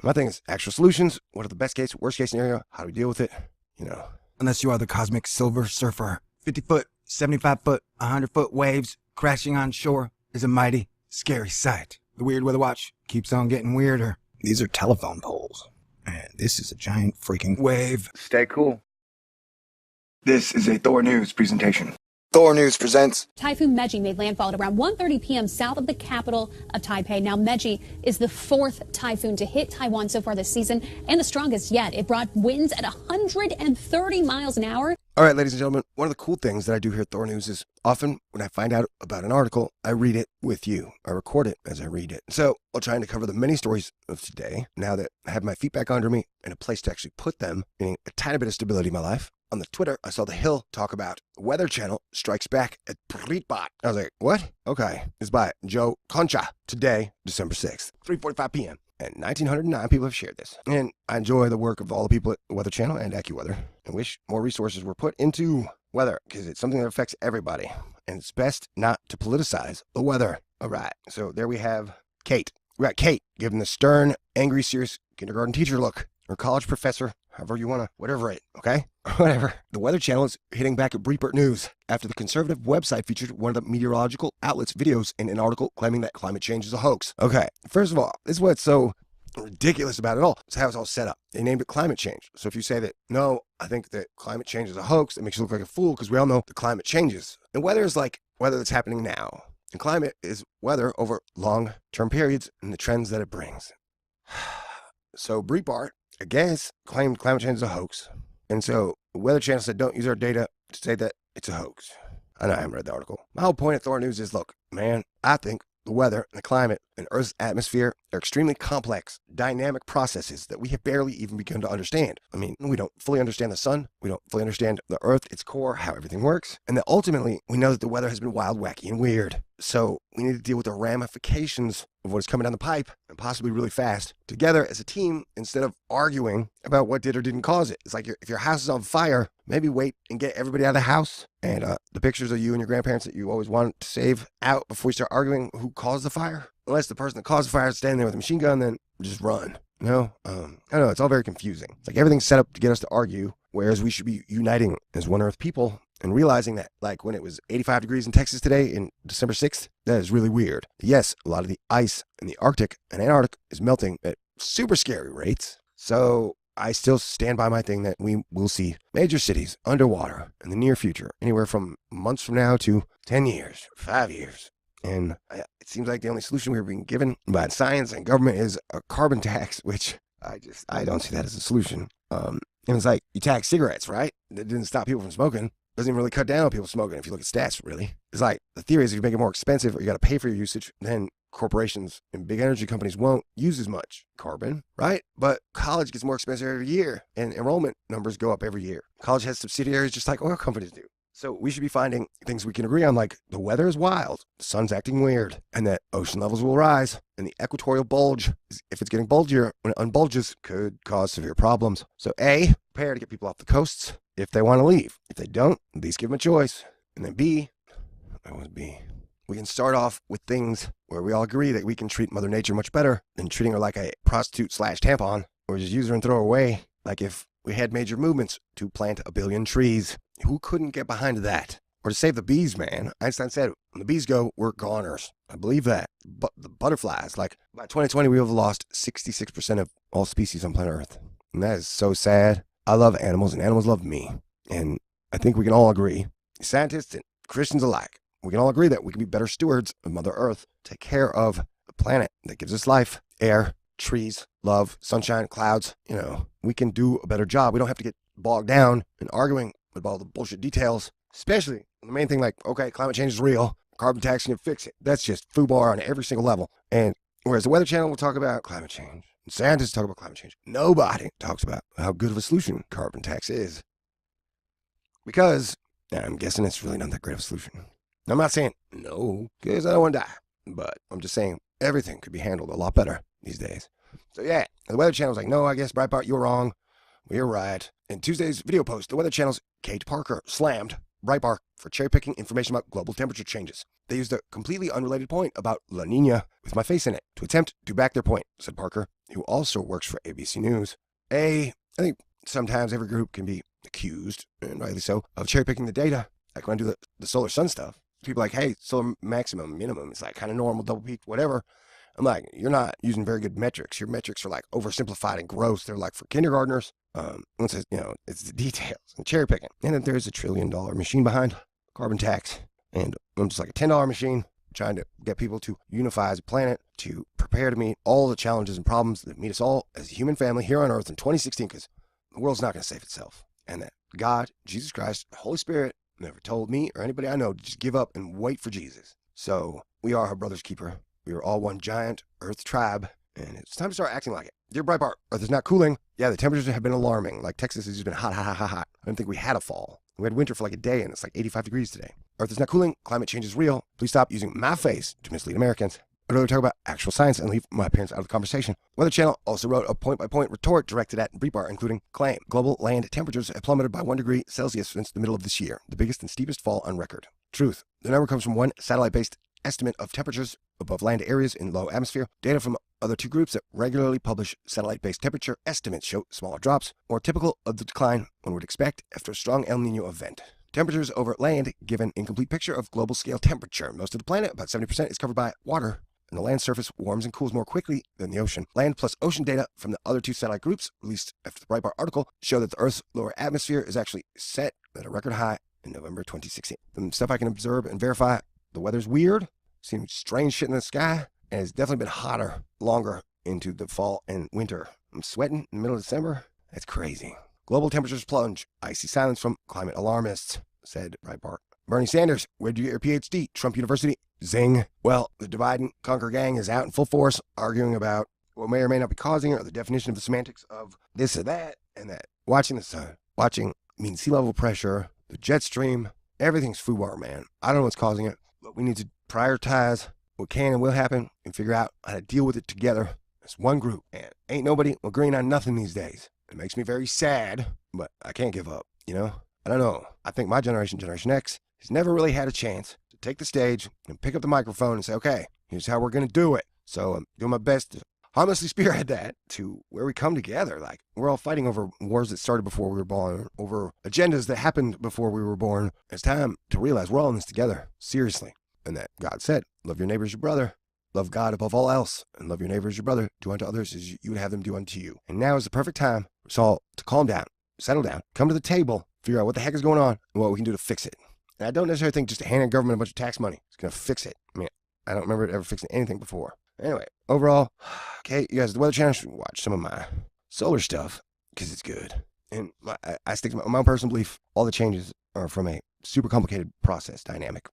My thing is actual solutions. What are the best case, worst case scenario? How do we deal with it? Unless you are the cosmic silver surfer. 50-foot, 75-foot, 100-foot waves crashing on shore is a mighty scary sight. The Weird Weather Watch keeps on getting weirder. These are telephone poles, and this is a giant freaking wave. Stay cool. This is a Thor News presentation. Thor News presents Typhoon Meji made landfall at around 1:30 p.m. south of the capital of Taipei. Now, Meji is the fourth typhoon to hit Taiwan so far this season and the strongest yet. It brought winds at 130 miles an hour. All right, ladies and gentlemen, one of the cool things that I do here at Thor News is often when I find out about an article, I read it with you. I record it as I read it. So I'll try to cover the many stories of today now that I have my feet back under me and a place to actually put them, meaning a tiny bit of stability in my life. On the Twitter, I saw The Hill talk about Weather Channel strikes back at Brietbart. I was like, what? Okay. It's by Joe Concha. Today, December 6th, 3:45 p.m. And 1,909 people have shared this. And I enjoy the work of all the people at Weather Channel and Accuweather. I wish more resources were put into weather because it's something that affects everybody. And it's best not to politicize the weather. All right. So there we have Kait. We got Kait giving the stern, angry, serious kindergarten teacher look. Or college professor, however you want to, whatever it, okay? Whatever. The Weather Channel is hitting back at Brietbart News after the conservative website featured one of the meteorological outlets' videos in an article claiming that climate change is a hoax. Okay, first of all, this is what's so ridiculous about it all. It's how it's all set up. They named it climate change. So if you say that, no, I think that climate change is a hoax, it makes you look like a fool because we all know the climate changes. And weather is like weather that's happening now. And climate is weather over long-term periods and the trends that it brings. So Brietbart, I guess, claimed climate change is a hoax. And so the Weather Channel said, don't use our data to say that it's a hoax. I know I haven't read the article. My whole point of Thor News is, look, man, I think the weather and the climate and Earth's atmosphere are extremely complex, dynamic processes that we have barely even begun to understand. I mean, we don't fully understand the sun. We don't fully understand the Earth, its core, how everything works. And that ultimately, we know that the weather has been wild, wacky, and weird. So we need to deal with the ramifications of what is coming down the pipe, and possibly really fast, together as a team instead of arguing about what did or didn't cause it. It's like if your house is on fire, maybe wait and get everybody out of the house. And the pictures of you and your grandparents that you always wanted to save out before you start arguing who caused the fire. Unless the person that caused the fire is standing there with a machine gun, then just run. I don't know, it's all very confusing. It's like everything's set up to get us to argue, whereas we should be uniting as one Earth people and realizing that, like when it was 85 degrees in Texas today in December 6th, that is really weird. Yes, a lot of the ice in the Arctic and Antarctic is melting at super scary rates. So I still stand by my thing that we will see major cities underwater in the near future, anywhere from months from now to 10 years, 5 years. And it seems like the only solution we're being given by science and government is a carbon tax, which I don't see that as a solution. And it's like you tax cigarettes, right? That didn't stop people from smoking. Doesn't even really cut down on people smoking if you look at stats, really. It's like the theory is if you make it more expensive or you got to pay for your usage, then corporations and big energy companies won't use as much carbon, right? But college gets more expensive every year and enrollment numbers go up every year. College has subsidiaries just like oil companies do. So we should be finding things we can agree on, like the weather is wild, the sun's acting weird, and that ocean levels will rise, and the equatorial bulge, if it's getting bulgier when it unbulges, could cause severe problems. So A, prepare to get people off the coasts if they want to leave. If they don't, at least give them a choice. And then B, that was B. We can start off with things where we all agree that we can treat Mother Nature much better than treating her like a prostitute/tampon, or just use her and throw her away. Like if we had major movements to plant 1 billion trees. Who couldn't get behind that? Or to save the bees, man. Einstein said, when the bees go, we're goners. I believe that. But the butterflies, like by 2020, we have lost 66% of all species on planet Earth. And that is so sad. I love animals and animals love me. And I think we can all agree, scientists and Christians alike, we can all agree that we can be better stewards of Mother Earth, take care of the planet that gives us life, air, trees, love, sunshine, clouds. We can do a better job. We don't have to get bogged down in arguing with all the bullshit details, especially the main thing like, okay, climate change is real, carbon tax can fix it. That's just FUBAR on every single level. And whereas the Weather Channel will talk about climate change, and scientists talk about climate change, nobody talks about how good of a solution carbon tax is. Because I'm guessing it's really not that great of a solution. I'm not saying no, because I don't want to die, but I'm just saying everything could be handled a lot better these days. So yeah, the Weather Channel's like, no, I guess Brietbart, you're wrong. We're right. In Tuesday's video post, the Weather Channel's Kait Parker slammed Brietbart for cherry-picking information about global temperature changes. They used a completely unrelated point about La Nina with my face in it to attempt to back their point, said Parker. who also works for ABC News. I think sometimes every group can be accused, and rightly so, of cherry-picking the data. Like when I do the solar sun stuff, people are like, hey, solar maximum, minimum, it's like kind of normal, double peak, whatever. I'm like, you're not using very good metrics. Your metrics are like oversimplified and gross. They're like for kindergartners. Once it's, it's the details and cherry picking. And then there's $1 trillion machine behind carbon tax. And I'm just like a $10 machine trying to get people to unify as a planet, to prepare to meet all the challenges and problems that meet us all as a human family here on Earth in 2016, because the world's not going to save itself. And that God, Jesus Christ, the Holy Spirit never told me or anybody I know to just give up and wait for Jesus. So we are our brother's keeper. We are all one giant Earth tribe, and it's time to start acting like it. Dear Brietbart, Earth is not cooling. Yeah, the temperatures have been alarming. Like Texas has just been hot, hot, hot, hot, hot. I didn't think we had a fall. We had winter for like a day, and it's like 85 degrees today. Earth is not cooling. Climate change is real. Please stop using my face to mislead Americans. I'd rather talk about actual science and leave my appearance out of the conversation. Weather Channel also wrote a point-by-point retort directed at Brietbart, including claim global land temperatures have plummeted by 1 degree Celsius since the middle of this year, the biggest and steepest fall on record. Truth. The number comes from one satellite-based estimate of temperatures above land areas in low atmosphere. Data from other two groups that regularly publish satellite-based temperature estimates show smaller drops, more typical of the decline one would expect after a strong El Nino event. Temperatures over land give an incomplete picture of global scale temperature. Most of the planet, about 70%, is covered by water, and the land surface warms and cools more quickly than the ocean. Land plus ocean data from the other two satellite groups, released after the Brietbart article, show that the Earth's lower atmosphere is actually set at a record high in November 2016. From stuff I can observe and verify, the weather's weird, seeing strange shit in the sky, and it's definitely been hotter longer into the fall and winter. I'm sweating in the middle of December. That's crazy. Global temperatures plunge. Icy silence from climate alarmists, said Brietbart. Bernie Sanders, where'd you get your PhD? Trump University? Zing. Well, the divide and conquer gang is out in full force, arguing about what may or may not be causing it, or the definition of the semantics of this or that, and that. Watching the sun. Watching means sea level pressure, the jet stream, everything's foobar, man. I don't know what's causing it, but we need to prioritize what can and will happen and figure out how to deal with it together as one group. And ain't nobody agreeing on nothing these days. It makes me very sad, but I can't give up, I don't know. I think my generation, Generation X, has never really had a chance to take the stage and pick up the microphone and say, okay, here's how we're going to do it. So I'm doing my best to harmlessly spearhead that to where we come together. Like, we're all fighting over wars that started before we were born, over agendas that happened before we were born. It's time to realize we're all in this together, seriously. And that God said, love your neighbor as your brother. Love God above all else, and love your neighbor as your brother. Do unto others as you would have them do unto you. And now is the perfect time for us all to calm down, settle down, come to the table, figure out what the heck is going on, and what we can do to fix it. And I don't necessarily think just handing government a bunch of tax money is going to fix it. I mean, I don't remember it ever fixing anything before. Anyway, overall, okay, you guys, the Weather Channel should watch some of my solar stuff, because it's good. And I stick to my own personal belief. All the changes are from a super complicated process dynamic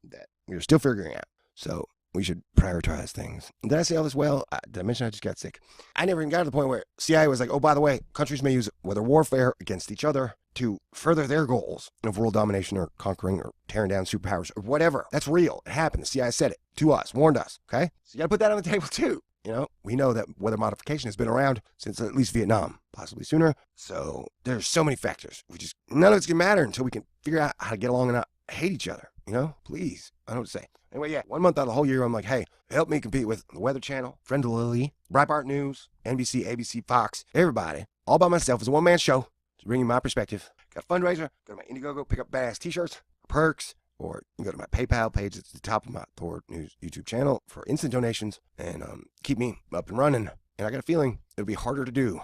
that we're still figuring out. So we should prioritize things. Did I say all this well? Did I mention I just got sick? I never even got to the point where CIA was like, oh, by the way, countries may use weather warfare against each other to further their goals of world domination or conquering or tearing down superpowers or whatever. That's real. It happened. The CIA said it to us, warned us, okay? So you got to put that on the table too. We know that weather modification has been around since at least Vietnam, possibly sooner. So there's so many factors. None of it's going to matter until we can figure out how to get along and not hate each other. Please. I don't know what to say. Anyway, yeah, 1 month out of the whole year, I'm like, hey, help me compete with the Weather Channel, Friendly, Brietbart News, NBC, ABC, Fox, everybody, all by myself as a one-man show to bring you my perspective. Got a fundraiser, go to my Indiegogo, pick up badass t-shirts, perks, or you can go to my PayPal page at the top of my THOR News YouTube channel for instant donations and keep me up and running. And I got a feeling it'll be harder to do.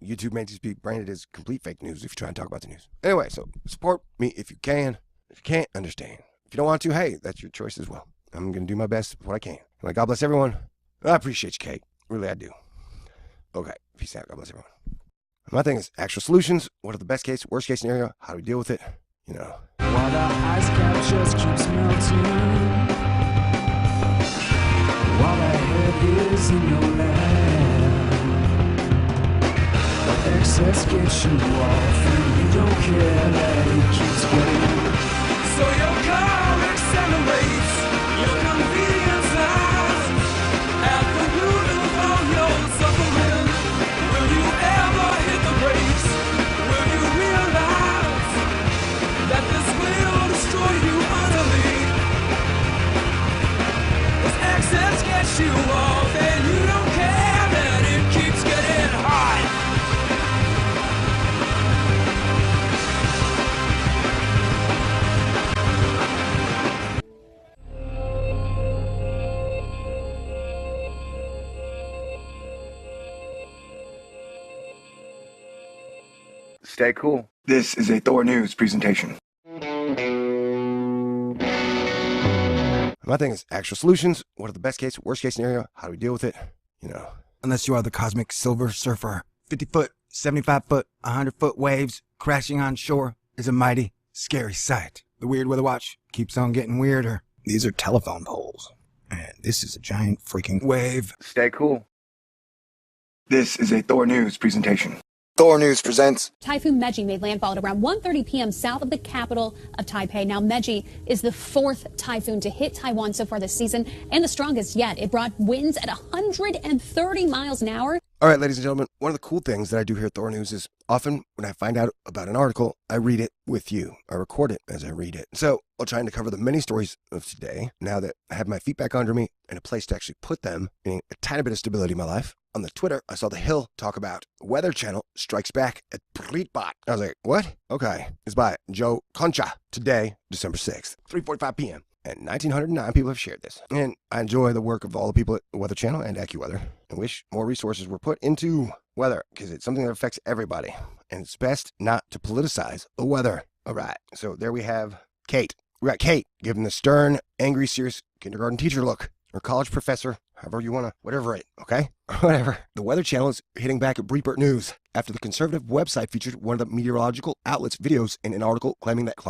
YouTube may just be branded as complete fake news if you try and talk about the news. Anyway, so support me if you can. If you can't, understand. If you don't want to, hey, that's your choice as well. I'm going to do my best with what I can. Anyway, God bless everyone. I appreciate you, Kait. Really, I do. Okay, peace out. God bless everyone. My thing is actual solutions. What are the best case, worst case scenario? How do we deal with it? While the ice cap just keeps melting, while the head is in your lap, the excess gets you off and you don't care that it keeps going. So your car accelerates, your convenience lies at the root of all your suffering. Will you ever hit the brakes? Will you realize that this will destroy you utterly? This excess gets you off and you don't care that it Stay cool. This is a THOR News presentation. My thing is actual solutions. What are the best case, worst case scenario? How do we deal with it? Unless you are the cosmic silver surfer. 50-foot, 75-foot, 100-foot waves crashing on shore is a mighty, scary sight. The weird weather watch keeps on getting weirder. These are telephone poles, and this is a giant freaking wave. Stay cool. This is a THOR News presentation. THOR News presents Typhoon Meji made landfall at around 1:30 p.m. south of the capital of Taipei. Now, Meji is the fourth typhoon to hit Taiwan so far this season and the strongest yet. It brought winds at 130 miles an hour. All right, ladies and gentlemen, one of the cool things that I do here at THOR News is often when I find out about an article, I read it with you. I record it as I read it. So while trying to cover the many stories of today, now that I have my feet back under me and a place to actually put them, meaning a tiny bit of stability in my life, on the Twitter, I saw The Hill talk about Weather Channel strikes back at Brietbart. I was like, what? Okay. It's by Joe Concha. Today, December 6th, 3:45 p.m. And 1,909 people have shared this. And I enjoy the work of all the people at Weather Channel and Accuweather. I wish more resources were put into weather because it's something that affects everybody. And it's best not to politicize the weather. All right. So there we have Kait. We got Kait giving the stern, angry, serious kindergarten teacher look. Or college professor, however you want to, whatever it, okay? Whatever. The Weather Channel is hitting back at Brietbart News after the conservative website featured one of the meteorological outlets' videos in an article claiming that climate